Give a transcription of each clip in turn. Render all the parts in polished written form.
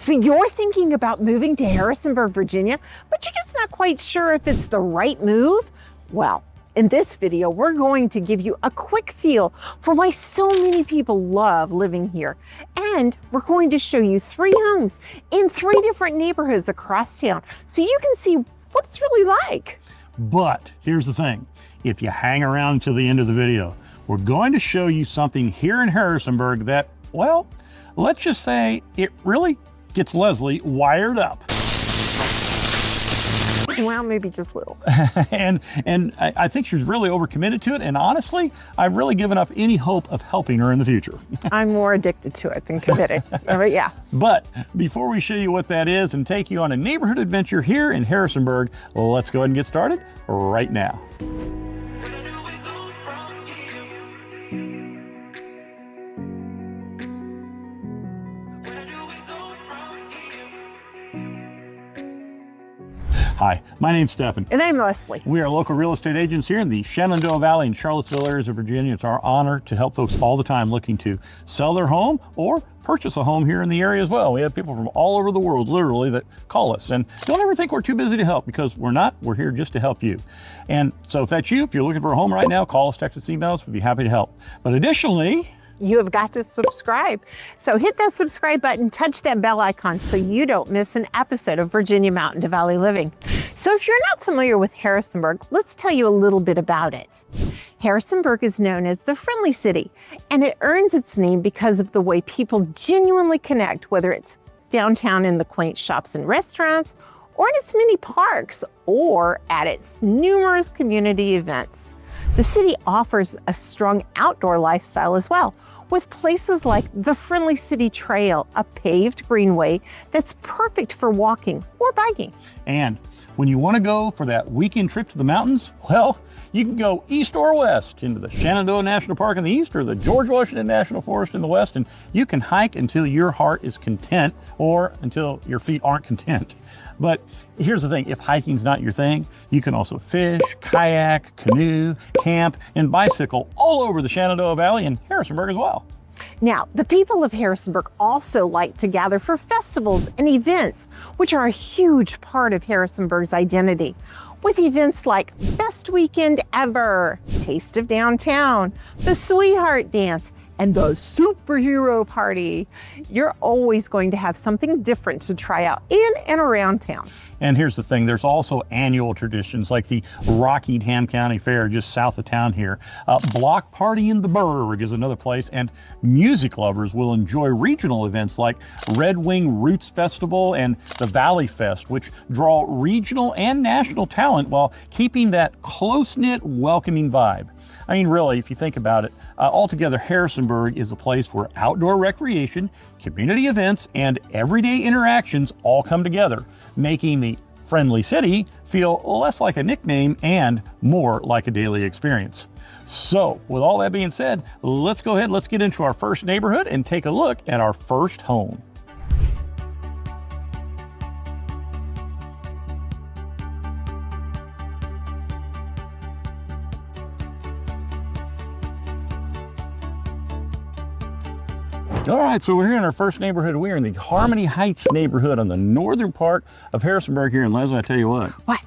So you're thinking about moving to Harrisonburg, Virginia, but you're just not quite sure if it's the right move? Well, in this video, we're going to give you a quick feel for why so many people love living here. And we're going to show you 3 homes in 3 different neighborhoods across town so you can see what it's really like. But here's the thing, if you hang around to the end of the video, we're going to show you something here in Harrisonburg that, well, let's just say it really gets Leslie wired up. Well, maybe just a little. and I think she's really overcommitted to it. And honestly, I've really given up any hope of helping her in the future. I'm more addicted to it than committed. But yeah. But before we show you what that is and take you on a neighborhood adventure here in Harrisonburg, let's go ahead and get started right now. Hi, my name's Stephen. And I'm Leslie. We are local real estate agents here in the Shenandoah Valley and Charlottesville areas of Virginia. It's our honor to help folks all the time looking to sell their home or purchase a home here in the area as well. We have people from all over the world, literally, that call us. And don't ever think we're too busy to help, because we're not. We're here just to help you. And so if that's you, if you're looking for a home right now, call us, text us, email us. We'd be happy to help. But additionally, you have got to subscribe. So hit that subscribe button, touch that bell icon so you don't miss an episode of Virginia Mountain to Valley Living. So if you're not familiar with Harrisonburg, let's tell you a little bit about it. Harrisonburg is known as the Friendly City, and it earns its name because of the way people genuinely connect, whether it's downtown in the quaint shops and restaurants, or in its many parks, or at its numerous community events. The city offers a strong outdoor lifestyle as well, with places like the Friendly City Trail, a paved greenway that's perfect for walking or biking. And when you want to go for that weekend trip to the mountains, well, you can go east or west into the Shenandoah National Park in the east or the George Washington National Forest in the west, and you can hike until your heart is content or until your feet aren't content. But here's the thing, if hiking's not your thing, you can also fish, kayak, canoe, camp, and bicycle all over the Shenandoah Valley and Harrisonburg as well. Now, the people of Harrisonburg also like to gather for festivals and events, which are a huge part of Harrisonburg's identity, with events like Best Weekend Ever, Taste of Downtown, the Sweetheart Dance, and the Superhero Party. You're always going to have something different to try out in and around town. And here's the thing, there's also annual traditions like the Rockingham County Fair just south of town here. Block Party in the Burg is another place, and music lovers will enjoy regional events like Red Wing Roots Festival and the Valley Fest, which draw regional and national talent while keeping that close-knit, welcoming vibe. I mean, really, if you think about it, altogether Harrisonburg is a place where outdoor recreation, community events, and everyday interactions all come together, making the Friendly City feel less like a nickname and more like a daily experience. So, with all that being said, let's go ahead, let's get into our first neighborhood and take a look at our first home. All right, so we're here in our first neighborhood. We're in the Harmony Heights neighborhood on the northern part of Harrisonburg here. And Leslie, I tell you what. What?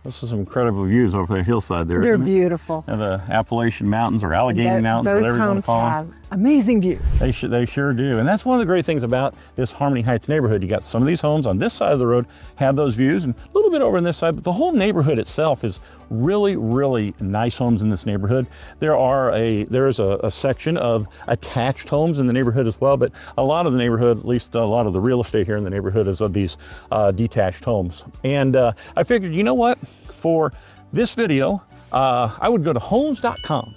This is some incredible views over the hillside there. They're beautiful. And the Appalachian Mountains or Allegheny Mountains, whatever you want to call them. Those homes have amazing views. They sure do. And that's one of the great things about this Harmony Heights neighborhood. You got some of these homes on this side of the road have those views, and a little bit over on this side, but the whole neighborhood itself is really, really nice homes in this neighborhood. There is a section of attached homes in the neighborhood as well, but a lot of the neighborhood, at least a lot of the real estate here in the neighborhood, is of these detached homes. And I figured, you know what? For this video, I would go to homes.com.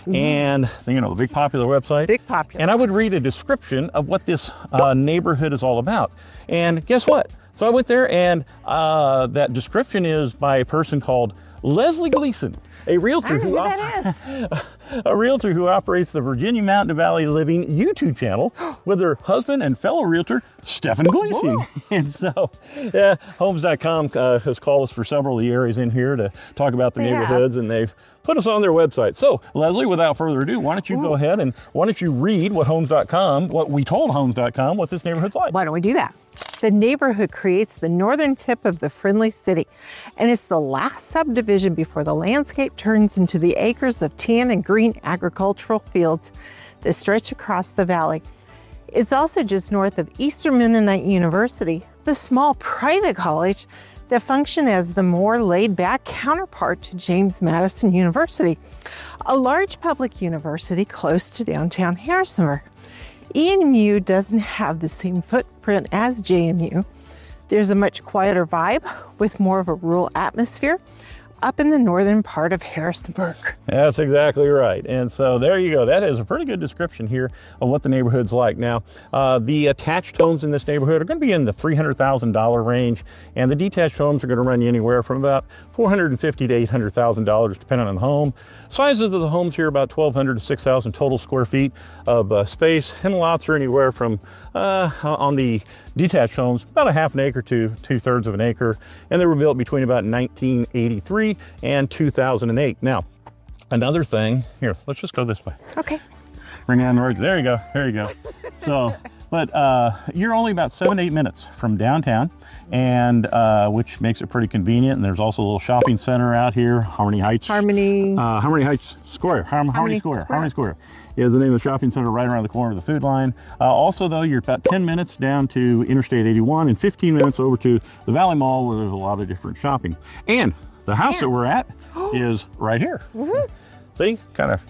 And you know, the big popular website. Big popular. And I would read a description of what this neighborhood is all about. And guess what? So I went there, and that description is by a person called Leslie Gleason, a realtor who operates the Virginia Mountain to Valley Living YouTube channel with her husband and fellow realtor, Stephen Gleason. And so, Homes.com has called us for several of the areas in here to talk about the neighborhoods, and they've put us on their website. So, Leslie, without further ado, why don't you go ahead and why don't you read what Homes.com, what we told Homes.com, what this neighborhood's like. Why don't we do that? The neighborhood creates the northern tip of the friendly city, and it's the last subdivision before the landscape turns into the acres of tan and green agricultural fields that stretch across the valley. It's also just north of Eastern Mennonite University, the small private college that functions as the more laid-back counterpart to James Madison University, a large public university close to downtown Harrisonburg. EMU doesn't have the same footprint as JMU. There's a much quieter vibe with more of a rural atmosphere up in the northern part of Harrisonburg. That's exactly right. And so there you go. That is a pretty good description here of what the neighborhood's like. Now, the attached homes in this neighborhood are going to be in the $300,000 range, and the detached homes are going to run you anywhere from about $450,000 to $800,000 depending on the home. Sizes of the homes here are about 1,200 to 6,000 total square feet of space, and lots are anywhere from on the detached homes about a half an acre to 2/3 of an acre, and they were built between about 1983 and 2008. Now, another thing here, let's just go this way. Okay. Bring down the road. There you go. There you go. So, but you're only about 7 to 8 minutes from downtown, and which makes it pretty convenient. And there's also a little shopping center out here, Harmony Heights Square. Harmony Square is the name of the shopping center right around the corner of the food line. Also, though, you're about 10 minutes down to Interstate 81 and 15 minutes over to the Valley Mall, where there's a lot of different shopping. And the house that we're at is right here. Mm-hmm. See, kind of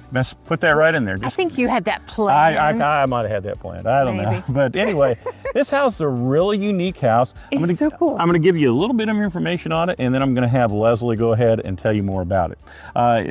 put that right in there. I think you had that planned. I might have had that planned. I don't know. But anyway, this house is a really unique house. It's so cool. I'm going to give you a little bit of information on it, and then I'm going to have Leslie go ahead and tell you more about it.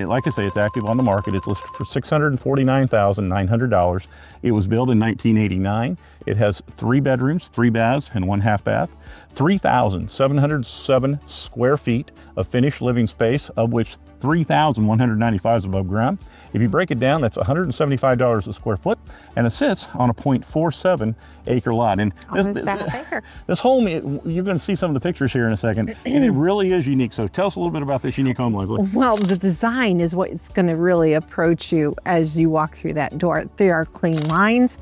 Like I say, it's active on the market. It's listed for $649,900. It was built in 1989. It has 3 bedrooms, 3 baths, and 1 half bath. 3,707 square feet of finished living space, of which 3,195 is above ground. If you break it down, that's $175 a square foot, and it sits on a 0.47 acre lot. And this home, you're going to see some of the pictures here in a second, and it really is unique. So tell us a little bit about this unique home, Leslie. Well, the design is what's going to really approach you as you walk through that door. There are clean lines,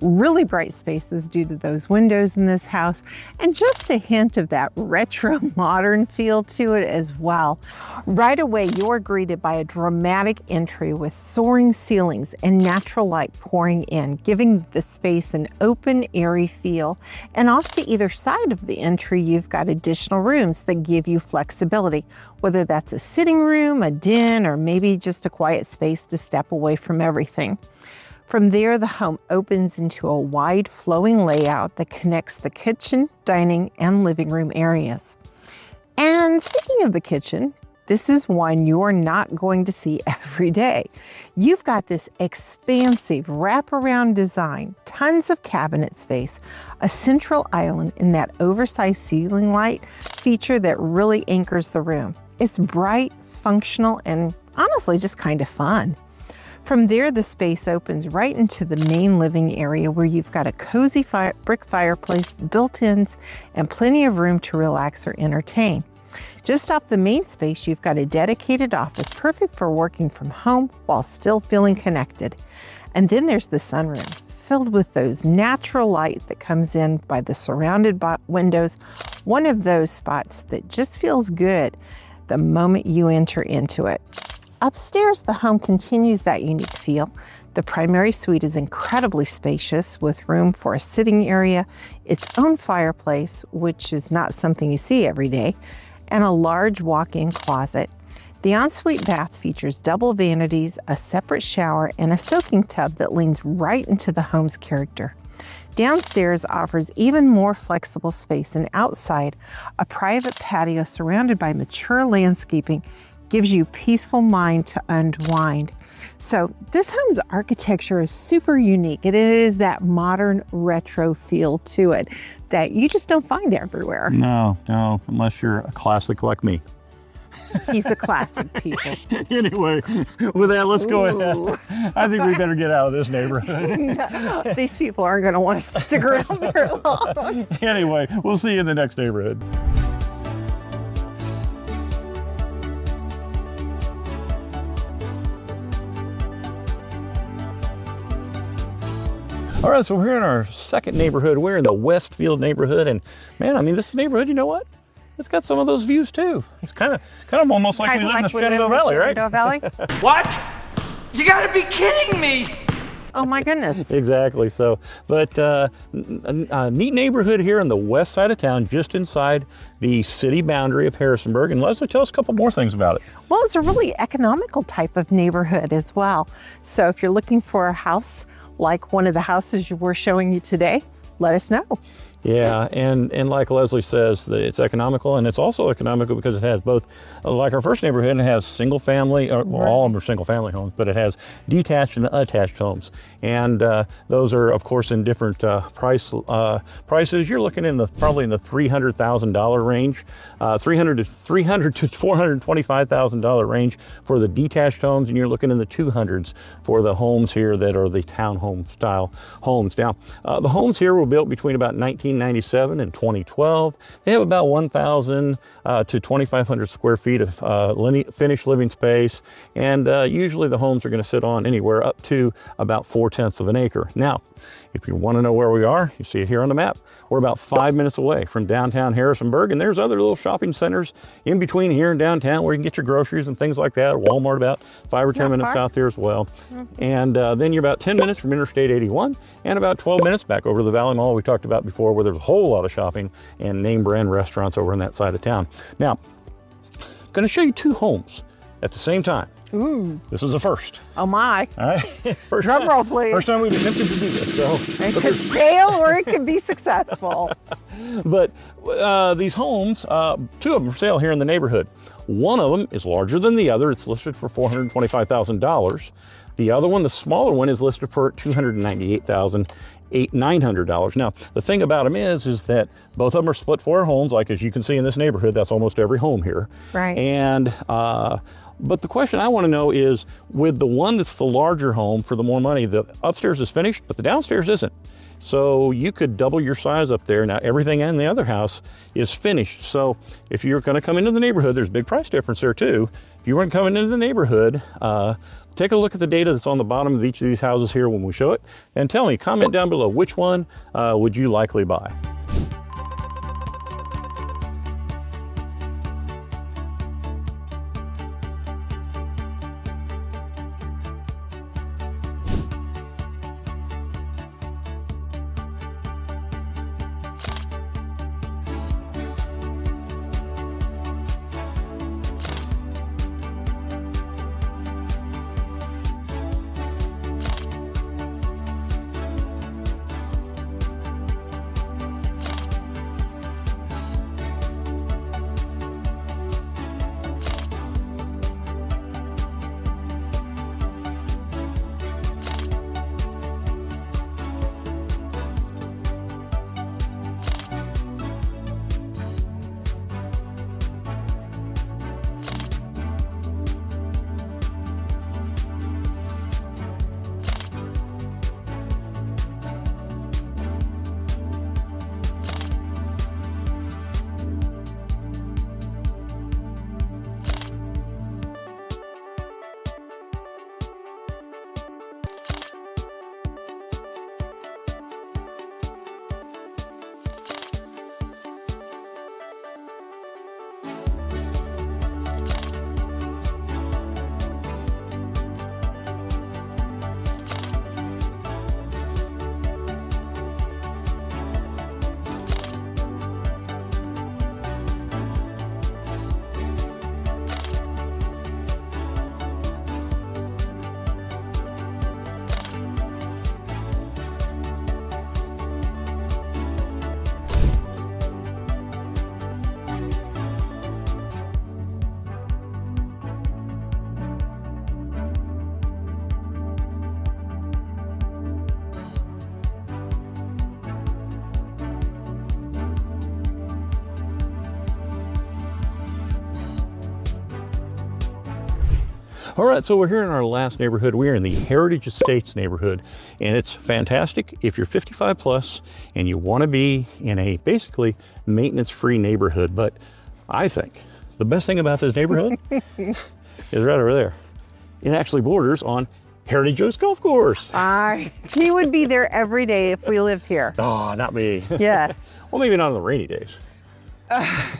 really bright spaces due to those windows in this house, and just a hint of that retro modern feel to it as well. Right away, you're greeted by a dramatic entry with soaring ceilings and natural light pouring in, giving the space an open, airy feel. And off to either side of the entry, you've got additional rooms that give you flexibility, whether that's a sitting room, a den, or maybe just a quiet space to step away from everything. From there, the home opens into a wide flowing layout that connects the kitchen, dining, and living room areas. And speaking of the kitchen, this is one you're not going to see every day. You've got this expansive wraparound design, tons of cabinet space, a central island, and that oversized ceiling light feature that really anchors the room. It's bright, functional, and honestly just kind of fun. From there, the space opens right into the main living area where you've got a cozy brick fireplace, built-ins, and plenty of room to relax or entertain. Just off the main space, you've got a dedicated office, perfect for working from home while still feeling connected. And then there's the sunroom, filled with those natural light that comes in by the surrounded windows, one of those spots that just feels good the moment you enter into it. Upstairs, the home continues that unique feel. The primary suite is incredibly spacious with room for a sitting area, its own fireplace, which is not something you see every day, and a large walk-in closet. The ensuite bath features double vanities, a separate shower, and a soaking tub that leans right into the home's character. Downstairs offers even more flexible space, and outside, a private patio surrounded by mature landscaping gives you peaceful mind to unwind. So this home's architecture is super unique. It is that modern retro feel to it that you just don't find everywhere. No, unless you're a classic like me. He's a classic, people. Anyway, with that, let's go ahead. I think we better get out of this neighborhood. No, these people aren't going to want us to stick around very long. Anyway, we'll see you in the next neighborhood. All right, so we're here in our second neighborhood. We're in the Westfield neighborhood, and man, I mean, this neighborhood, you know what? It's got some of those views too. It's kind of almost like we live in the Shenandoah Valley, right? Shenandoah Valley? What? You gotta be kidding me! Oh my goodness. Exactly. So, but a neat neighborhood here on the west side of town, just inside the city boundary of Harrisonburg. And Leslie, tell us a couple more things about it. Well, it's a really economical type of neighborhood as well. So if you're looking for a house like one of the houses we're showing you today, let us know. Yeah, and like Leslie says, that it's economical, and it's also economical because it has both, like our first neighborhood, it has single family, or well, all of them are single family homes, but it has detached and attached homes. And those are, of course, in different prices. You're looking in probably in the $300,000 range, $300 to $425,000 range for the detached homes, and you're looking in the 200s for the homes here that are the townhome style homes. Now, the homes here were built between about 1997 and 2012. They have about 1,000 to 2,500 square feet of finished living space, and usually the homes are going to sit on anywhere up to about 4/10 of an acre. Now, if you want to know where we are, you see it here on the map. We're about 5 minutes away from downtown Harrisonburg, and there's other little shopping centers in between here and downtown where you can get your groceries and things like that. Walmart about 5 or 10 minutes out there as well. And then you're about 10 minutes from Interstate 81 and about 12 minutes back over to the Valley Mall we talked about before, where there's a whole lot of shopping and name brand restaurants over on that side of town. Now, I'm going to show you two homes at the same time. Ooh. This is a first. Oh my. All right. First Drum time, roll, please. First time we've attempted to do this. So, it could fail or it could be successful. But these homes, two of them are for sale here in the neighborhood. One of them is larger than the other. It's listed for $425,000. The other one, the smaller one, is listed for $298,900. Now, the thing about them is that both of them are split floor homes, like as you can see in this neighborhood. That's almost every home here. Right. And but the question I want to know is, with the one that's the larger home for the more money, the upstairs is finished, but the downstairs isn't. So you could double your size up there. Now everything in the other house is finished. So if you're going to come into the neighborhood, there's a big price difference there too. If you weren't coming into the neighborhood, take a look at the data that's on the bottom of each of these houses here when we show it, and tell me, comment down below, which one would you likely buy? All right, so we're here in our last neighborhood. We're in the Heritage Estates neighborhood, and it's fantastic if you're 55 plus and you want to be in a basically maintenance-free neighborhood. But I think the best thing about this neighborhood is right over there. It actually borders on Heritage Oaks Golf Course. He would be there every day if we lived here. Oh, not me. Yes. Well, maybe not on the rainy days.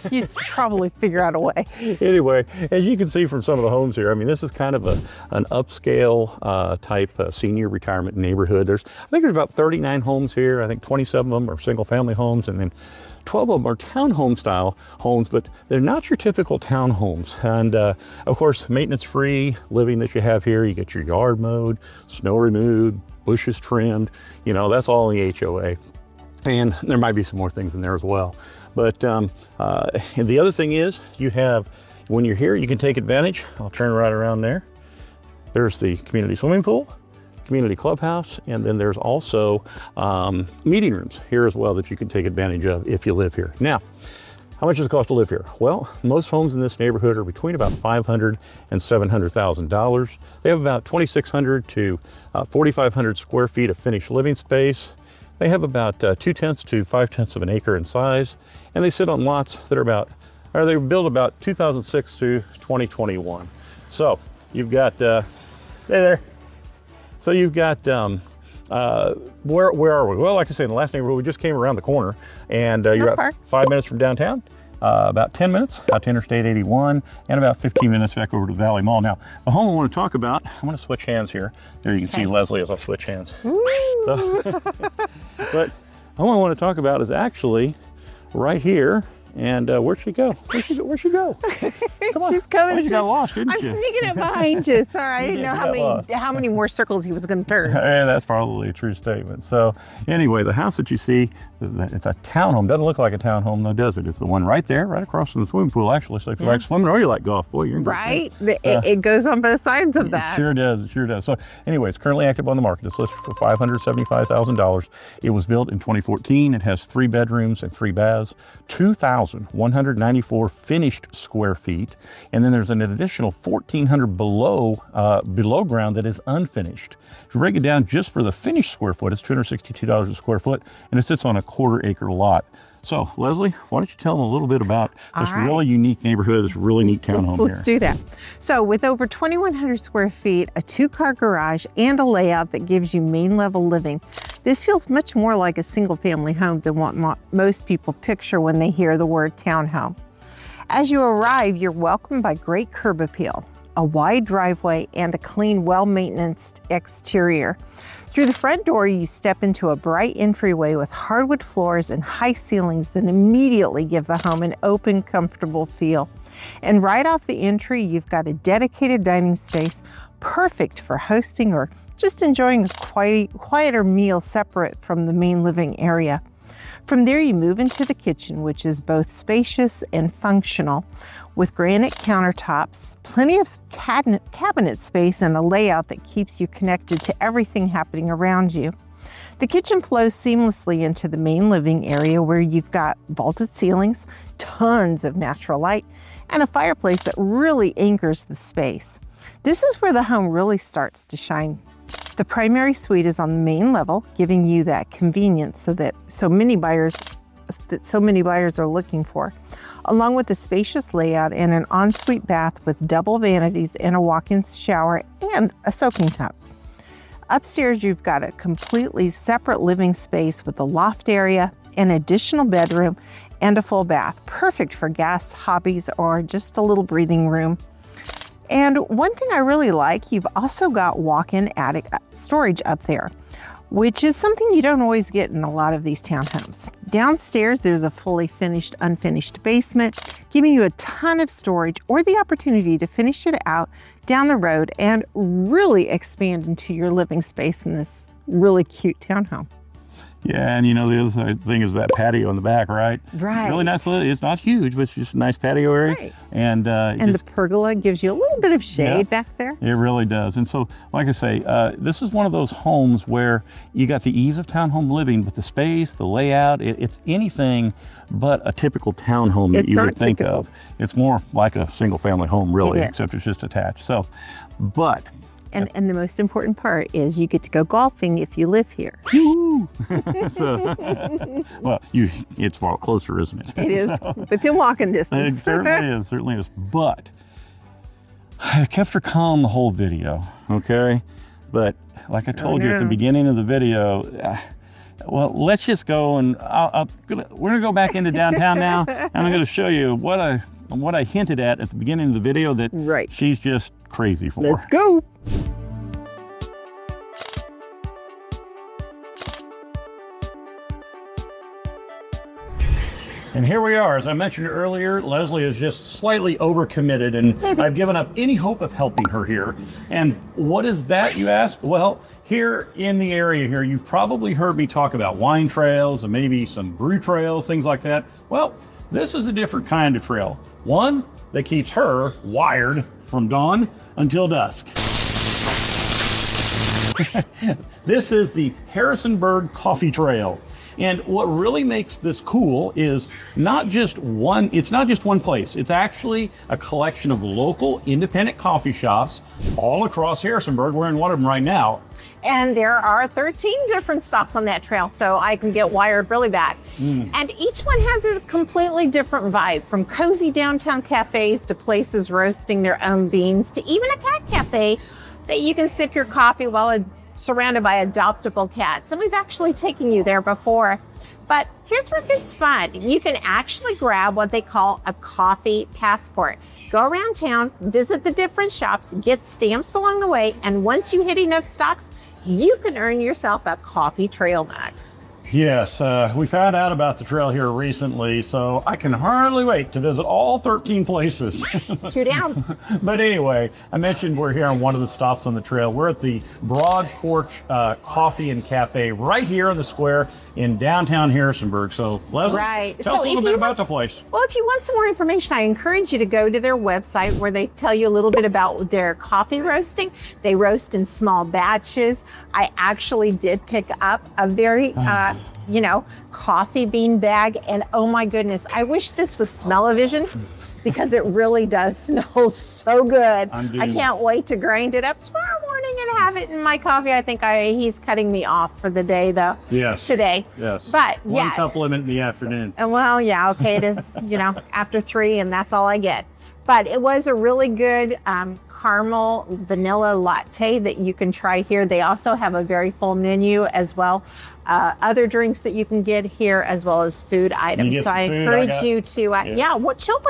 He'd probably figure out a way. Anyway, as you can see from some of the homes here, I mean, this is kind of an upscale type senior retirement neighborhood. I think there's about 39 homes here. I think 27 of them are single family homes, and then 12 of them are townhome style homes, but they're not your typical townhomes. And of course, maintenance free living that you have here. You get your yard mowed, snow removed, bushes trimmed, you know, that's all in the HOA. And there might be some more things in there as well. But the other thing is, you have, when you're here, you can take advantage. I'll turn right around there. There's the community swimming pool, community clubhouse, and then there's also meeting rooms here as well that you can take advantage of if you live here. Now, how much does it cost to live here? Well, most homes in this neighborhood are between about $500,000 and $700,000. They have about 2,600 to 4,500 square feet of finished living space. They have about 2/10 to 5/10 of an acre in size, and they sit on lots that they were built about 2006 to 2021. So you've got, hey there. So you've got, where are we? Well, like I said, in the last neighborhood, we just came around the corner, and you're about 5 minutes from downtown. About 10 minutes out to Interstate 81, and about 15 minutes back over to the Valley Mall. Now, the home I want to talk about, I'm going to switch hands here. There you can see Leslie as I switch hands. So, but the home I want to talk about is actually right here. And where'd she go? Where'd she go? Come on. She's coming. Oh, you got lost, didn't I'm you? sneaking it behind you. Sorry, I didn't know how many more circles he was going to turn. And that's probably a true statement. So anyway, the house that you see, it's a townhome. Doesn't look like a townhome though, does it? It's the one right there, right across from the swimming pool, actually. So if you like swimming or you like golf, boy, you're in good right. shape. It goes on both sides of that. It sure does. It sure does. So anyway, it's currently active on the market. It's listed for $575,000. It was built in 2014. It has 3 bedrooms and 3 baths, 2,194 finished square feet, and then there's an additional 1,400 below ground that is unfinished. If you break it down just for the finished square foot, it's $262 a square foot, and it sits on a 1/4 acre lot. So, Leslie, why don't you tell them a little bit about this really unique neighborhood, this really neat townhome here. Let's do that. So, with over 2,100 square feet, a 2-car garage, and a layout that gives you main level living, this feels much more like a single family home than what most people picture when they hear the word townhome. As you arrive, you're welcomed by great curb appeal, a wide driveway, and a clean, well-maintained exterior. Through the front door, you step into a bright entryway with hardwood floors and high ceilings that immediately give the home an open, comfortable feel. And right off the entry, you've got a dedicated dining space, perfect for hosting or just enjoying a quieter meal separate from the main living area. From there, you move into the kitchen, which is both spacious and functional, with granite countertops, plenty of cabinet space, and a layout that keeps you connected to everything happening around you. The kitchen flows seamlessly into the main living area where you've got vaulted ceilings, tons of natural light, and a fireplace that really anchors the space. This is where the home really starts to shine. The primary suite is on the main level, giving you that convenience that so many buyers are looking for, along with a spacious layout and an ensuite bath with double vanities and a walk-in shower and a soaking tub. Upstairs, you've got a completely separate living space with a loft area, an additional bedroom, and a full bath, perfect for guests, hobbies, or just a little breathing room. And one thing I really like, you've also got walk-in attic storage up there, which is something you don't always get in a lot of these townhomes. Downstairs, there's a fully finished, unfinished basement, giving you a ton of storage or the opportunity to finish it out down the road and really expand into your living space in this really cute townhome. Yeah, and you know, the other thing is that patio in the back, right? Right. Really nice. It's not huge, but it's just a nice patio area. Right. And the pergola gives you a little bit of shade back there. It really does. And so, like I say, this is one of those homes where you got the ease of townhome living, but the space, the layout, it's anything but a typical townhome that you would think of. It's more like a single family home, really, except it's just attached. So, but... And the most important part is you get to go golfing if you live here. So, well, it's far closer, isn't it? It is, within walking distance. It certainly is. But I kept her calm the whole video, okay? But like I told you at the beginning of the video, well, let's just go and we're gonna go back into downtown now, and I'm gonna show you what I hinted at the beginning of the video that she's just crazy for. Let's go. And here we are. As I mentioned earlier, Leslie is just slightly overcommitted, and I've given up any hope of helping her here. And what is that, you ask? Well, here in the area here, you've probably heard me talk about wine trails and maybe some brew trails, things like that. Well, this is a different kind of trail. One that keeps her wired from dawn until dusk. This is the Harrisonburg Coffee Trail. And what really makes this cool is it's not just one place. It's actually a collection of local independent coffee shops all across Harrisonburg. We're in one of them right now. And there are 13 different stops on that trail, so I can get wired really bad. And each one has a completely different vibe, from cozy downtown cafes to places roasting their own beans to even a cat cafe that you can sip your coffee while surrounded by adoptable cats. And we've actually taken you there before. But here's where it's fun. You can actually grab what they call a coffee passport. Go around town, visit the different shops, get stamps along the way, and once you hit enough stops, you can earn yourself a coffee trail mug. Yes, we found out about the trail here recently, so I can hardly wait to visit all 13 places. 2 down. But anyway, I mentioned we're here on one of the stops on the trail. We're at the Broad Porch Coffee and Cafe right here in the square in downtown Harrisonburg. So Leslie, tell us a little bit about the place. Well, if you want some more information, I encourage you to go to their website where they tell you a little bit about their coffee roasting. They roast in small batches. I actually did pick up a very coffee bean bag, and oh my goodness, I wish this was smell-o-vision because it really does smell so good. I can't wait to grind it up tomorrow morning and have it in my coffee. I think he's cutting me off for the day though. Yes. Today. Yes. But one cup limit in the afternoon. Well, yeah, okay, it is, after 3 and that's all I get. But it was a really good caramel vanilla latte that you can try here. They also have a very full menu as well. Other drinks that you can get here, as well as food items. So I encourage you to, what you got?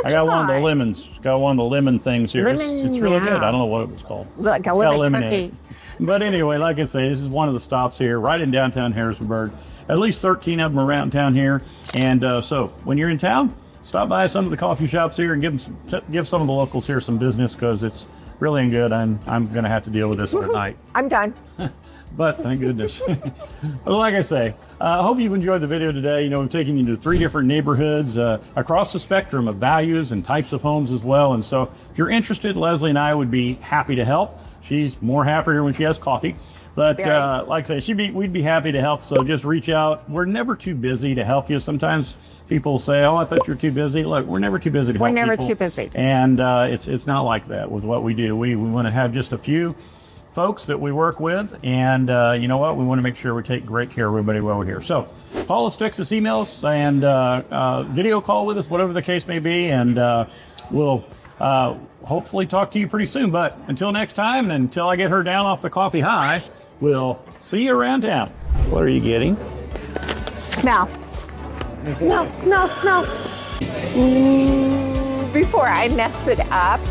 I got one of the lemons. Got one of the lemon things here. It's really good. I don't know what it was called. Like a lemon cookie. But anyway, like I say, this is one of the stops here, right in downtown Harrisonburg. At least 13 of them around town here. And so when you're in town, stop by some of the coffee shops here and give some of the locals here some business, because it's really good. I'm going to have to deal with this tonight. I'm done. But thank goodness. Well, like I say, I hope you've enjoyed the video today. We've taken you to 3 different neighborhoods across the spectrum of values and types of homes as well. And so if you're interested, Leslie and I would be happy to help. She's more happier when she has coffee. But like I say, we'd be happy to help. So just reach out. We're never too busy to help you. Sometimes people say, "Oh, I thought you were too busy." Look, we're never too busy to help people. We're never too busy. And it's not like that with what we do. We want to have just a few folks that we work with, and you know what? We want to make sure we take great care of everybody while we're here. So call us, text us, email us, and video call with us, whatever the case may be, and we'll hopefully talk to you pretty soon. But until next time, and until I get her down off the coffee high, we'll see you around town. What are you getting? Smell. Smell. Before I mess it up.